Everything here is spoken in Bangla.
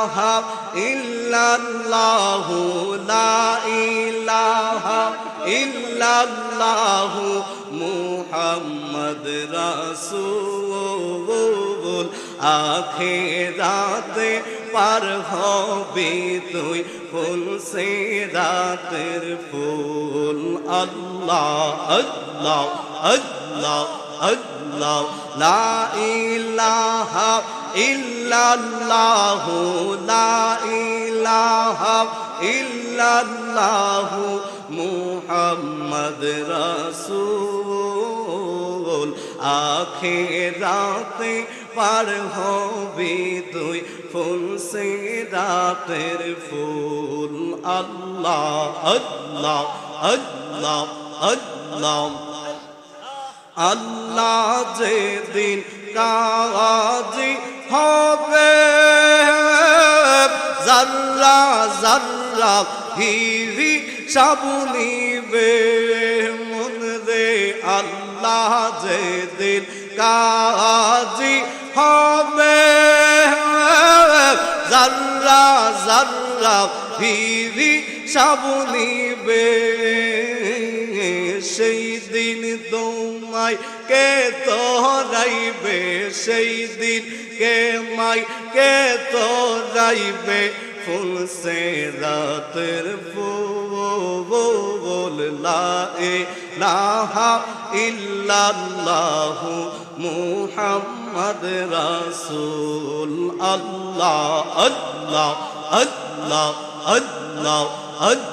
ইলাহা ইল্লাল্লাহু লা ইলাহা ইল্লাল্লাহু মুহাম্মদ রাসূল আখিরাতে পার হবি তুই ফুল সিরাতের ফুল আল্লাহ আল্লাহ আল্লাহ আল্লাহ লা ইলাহা ইল্লাল্লাহু লা ইলাহা ইল্লাল্লাহু মুহাম্মদ রাসূল আখিরাতে পার হবি তুই ফুল সিরাতের ফুল আল্লাহ আল্লাহ আল্লাহ আল্লাহ আল্লাহ যেদিন কাজী হবে যারা যারা হিরি সাবুনিবে মন রে আল্লাহ যেদিন কাজী হবে যারা যারা হিরি সাবুনিবে সেই দিন তোমায় কে তোরাইবে সেই দিন কে মাই কে তোরাইবে ফুল সিরাতের ফুল লা ইলাহা ইল্লাল্লাহু মুহাম্মদ রাসূল আল্লাহ আল্লাহ আল্লাহ আল্লাহ আল্লাহ